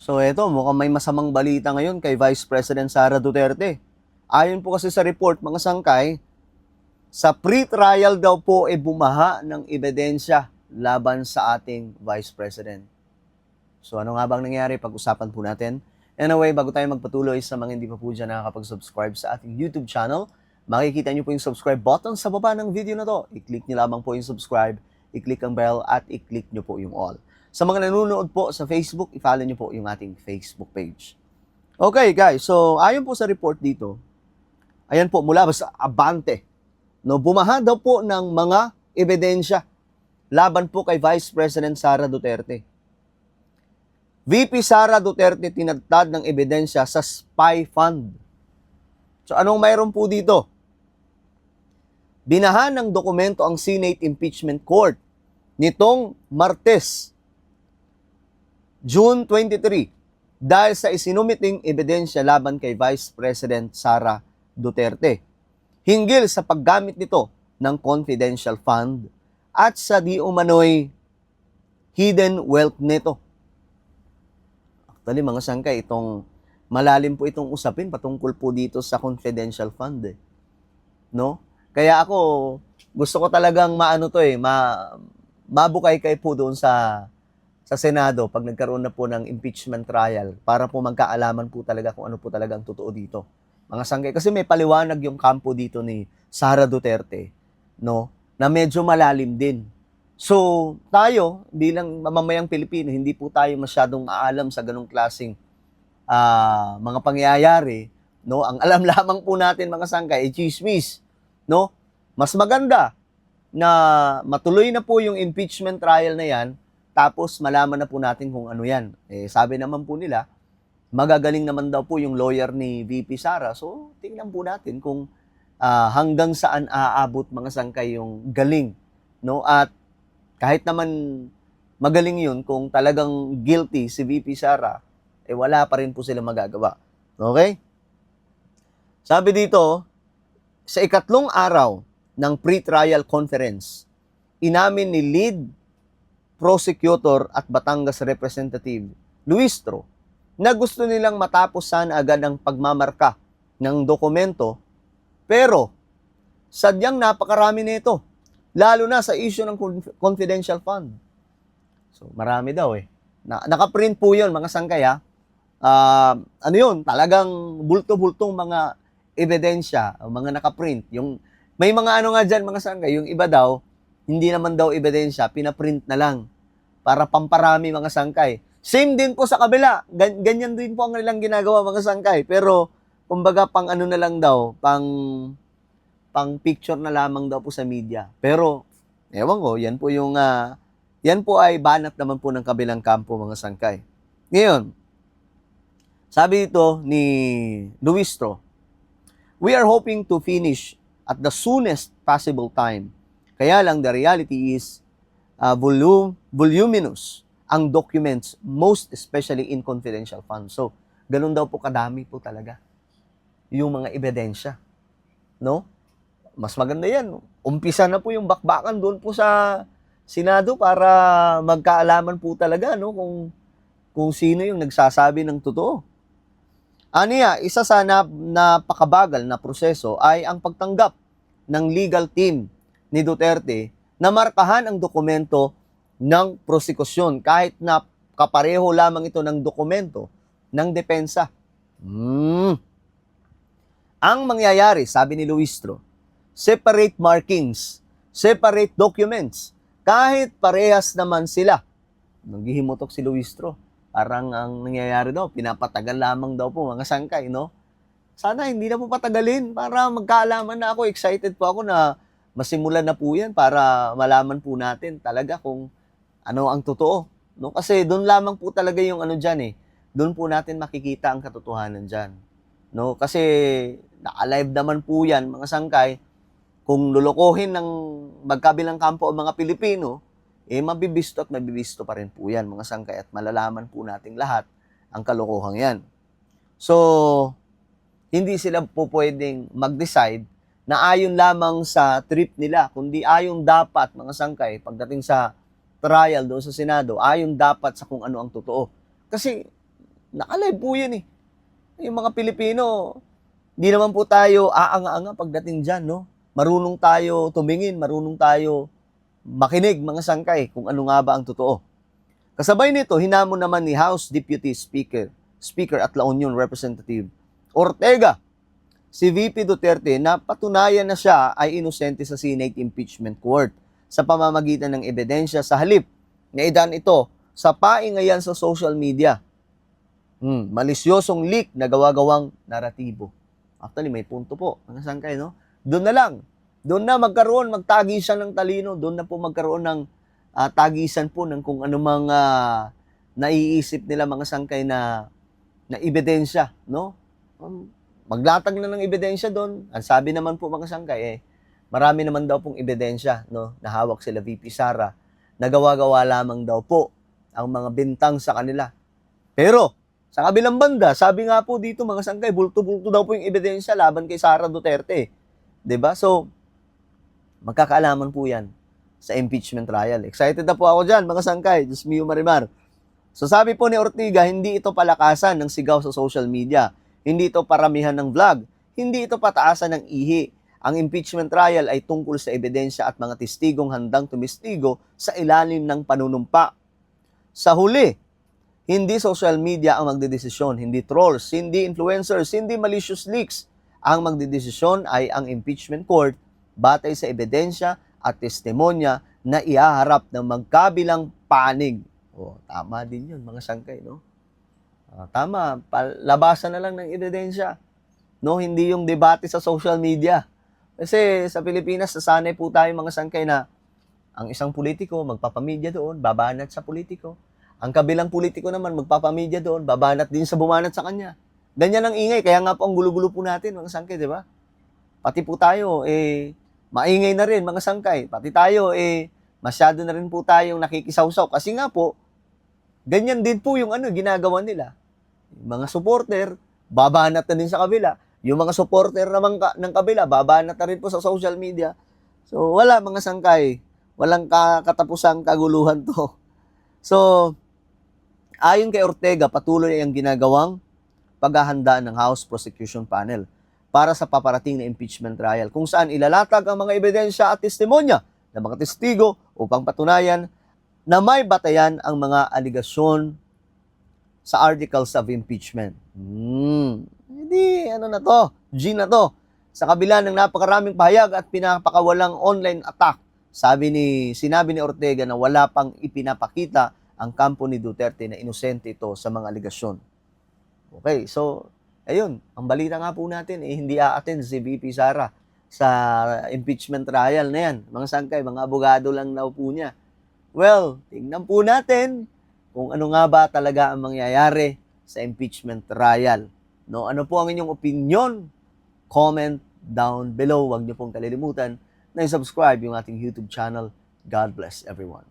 So eto, mukhang may masamang balita ngayon kay Vice President Sara Duterte. Ayon po kasi sa report, mga sangkay, sa pre-trial daw po bumaha ng ebidensya laban sa ating Vice President. So ano nga bang nangyari? Pag-usapan po natin. Anyway, bago tayo magpatuloy sa mga hindi pa po dyan nakakapag-subscribe sa ating YouTube channel, makikita nyo po yung subscribe button sa baba ng video na to. I-click nyo lamang po yung subscribe, i-click ang bell, at i-click nyo po yung all. Sa mga nanonood po sa Facebook, i-follow nyo po yung ating Facebook page. Okay guys, so ayon po sa report dito, ayan po mula sa Abante, no, bumaha daw po ng mga ebidensya laban po kay Vice President Sara Duterte. VP Sara Duterte tinagtad ng ebidensya sa spy fund. So anong mayroon po dito? Binahan ng dokumento ang Senate Impeachment Court nitong Martes, June 23, dahil sa isinumiting ebidensya laban kay Vice President Sara Duterte hinggil sa paggamit nito ng confidential fund at sa di umano'y hidden wealth nito. Actually, mga sangkay, malalim po itong usapin patungkol po dito sa confidential fund. No? Kaya ako, gusto ko talagang mabukay-kay po doon sa Senado pag nagkaroon na po ng impeachment trial para po magkaalaman po talaga kung ano po talaga ang totoo dito. Mga sangkay, kasi may paliwanag yung kampo dito ni Sara Duterte, no, na medyo malalim din. So, tayo bilang mamamayang Pilipino, hindi po tayo masyadong maalam sa ganung klaseng mga pangyayari, no? Ang alam lamang po natin, mga sangkay, chismis, no? Mas maganda na matuloy na po yung impeachment trial na yan, tapos malaman na po natin kung ano yan. Sabi naman po nila, magagaling naman daw po yung lawyer ni VP Sara. So, tingnan po natin kung hanggang saan aabot, mga sangkay, yung galing, no? At kahit naman magaling yun, kung talagang guilty si VP Sara, wala pa rin po sila magagawa. Okay? Sabi dito, sa ikatlong araw ng pre-trial conference, inamin ni lead prosecutor at Batangas Representative Luistro na gusto nilang matapos sana agad ang pagmamarka ng dokumento, pero sadyang napakarami nito, lalo na sa issue ng confidential fund. So, marami daw nakaprint po yun, mga sangkay ha. Ano yun, talagang bulto-bultong mga ebidensya, mga nakaprint. May mga ano nga dyan, mga sangkay, yung iba daw, hindi naman daw ebidensya, pinaprint na lang para pamparami, mga sangkay. Same din po sa kabila, ganyan din po ang nilang ginagawa, mga sangkay. Pero, kumbaga pang ano na lang daw, pang picture na lamang daw po sa media. Pero, ewan ko, yan po ay banat naman po ng kabilang kampo, mga sangkay. Ngayon, sabi dito ni Luistro, we are hoping to finish at the soonest possible time. Kaya lang, the reality is voluminous ang documents, most especially in confidential funds. So, ganun daw po kadami po talaga yung mga ebidensya. No? Mas maganda yan. Umpisa na po yung bakbakan doon po sa Senado para magkaalaman po talaga, no, kung sino yung nagsasabi ng totoo. Aniya, isa sa napakabagal na proseso ay ang pagtanggap ng legal team ni Duterte na markahan ang dokumento ng prosekusyon kahit na kapareho lamang ito ng dokumento ng depensa. Ang mangyayari, sabi ni Luistro, separate markings, separate documents, kahit parehas naman sila. Naghihimutok si Luistro. Parang ang nangyayari daw, pinapatagal lamang daw po, mga sangkay, no? Sana hindi na po patagalin para magkaalaman na ako. Excited po ako na masimulan na po yan para malaman po natin talaga kung ano ang totoo. No? Kasi doon lamang po talaga yung ano dyan Doon po natin makikita ang katotohanan dyan. No? Kasi naka-live naman po yan, mga sangkay. Kung lulukohin ng magkabilang kampo ang mga Pilipino, mabibisto at mabibisto pa rin po yan, mga sangkay. At malalaman po nating lahat ang kalokohang yan. So, hindi sila po pwedeng mag-decide na ayon lamang sa trip nila, kundi ayon dapat, mga sangkay, pagdating sa trial doon sa Senado, ayon dapat sa kung ano ang totoo. Kasi Naka-live po yan eh. Yung mga Pilipino, di naman po tayo aanga-anga pagdating dyan, no? Marunong tayo tumingin, marunong tayo makinig, mga sangkay, kung ano nga ba ang totoo. Kasabay nito, hinamon naman ni House Deputy Speaker at La Union Representative Ortega, si VP Duterte, na patunayan na siya ay inosente sa Senate Impeachment Court sa pamamagitan ng ebidensya sa halip na idaan ito sa paingayan sa social media. Malisyosong leak na gawa-gawang naratibo. Actually, may punto po. Mga sangkay, no? Doon na lang. Doon na magtagisan ng talino. Doon na po magkaroon ng tagisan po ng kung anumang naiisip nila mga sangkay na ebidensya, no? Maglatag na ng ebidensya doon. Ang sabi naman po mga sangkay, marami naman daw pong ebidensya, no, na hawak sila VP Sara, na gawa-gawa lamang daw po ang mga bintang sa kanila. Pero, sa kabilang banda, sabi nga po dito mga sangkay, bulto-bulto daw po yung ebidensya laban kay Sara Duterte. 'Di ba? So, magkakaalaman po yan sa impeachment trial. Excited na po ako dyan, mga sangkay. Diyos mio marimar. So sabi po ni Ortega, hindi ito palakasan ng sigaw sa social media. Hindi ito paramihan ng vlog. Hindi ito pataasan ng ihi. Ang impeachment trial ay tungkol sa ebidensya at mga testigong handang tumistigo sa ilalim ng panunumpa. Sa huli, hindi social media ang magdedesisyon, hindi trolls, hindi influencers, hindi malicious leaks. Ang magdedesisyon ay ang impeachment court batay sa ebidensya at testimonya na ihaharap ng magkabilang panig. Tama din yun, mga sangkay, no? Tama, labasan na lang ng ebidensya. No, hindi yung debate sa social media. Kasi sa Pilipinas, nasanay po tayo mga sangkay na ang isang politiko magpapamedya doon, babanat sa politiko. Ang kabilang politiko naman magpapamedya doon, babanat din sa bumanat sa kanya. Ganyan ang ingay, kaya nga po ang gulo-gulo po natin, mga sangkay, di ba? Pati po tayo, maingay na rin, mga sangkay. Pati tayo, masyado na rin po tayong nakikisawsaw. Kasi nga po, ganyan din po yung ginagawa nila. Yung mga supporter, babanat na din sa kabila. Yung mga supporter naman ng kabila, babanat na rin po sa social media. So, wala mga sangkay. Walang katapusang kaguluhan to. So, ayon kay Ortega, patuloy ang ginagawang paghahanda ng House Prosecution Panel para sa paparating na impeachment trial kung saan ilalatag ang mga ebidensya at testimonya ng mga testigo upang patunayan na may batayan ang mga aligasyon sa articles of impeachment. Hindi, na to? G na to. Sa kabila ng napakaraming pahayag at pinapakawalang online attack, sinabi ni Ortega na wala pang ipinapakita ang kampo ni Duterte na inosente ito sa mga aligasyon. Okay, so ayun, ang balita nga po natin, hindi a-attend si VP Sara sa impeachment trial na yan. Mga sangkay, mga abogado lang na po niya. Well, tingnan po natin kung ano nga ba talaga ang mangyayari sa impeachment trial. No, ano po ang inyong opinion? Comment down below. Huwag niyo pong kalilimutan na i-subscribe yung ating YouTube channel. God bless everyone.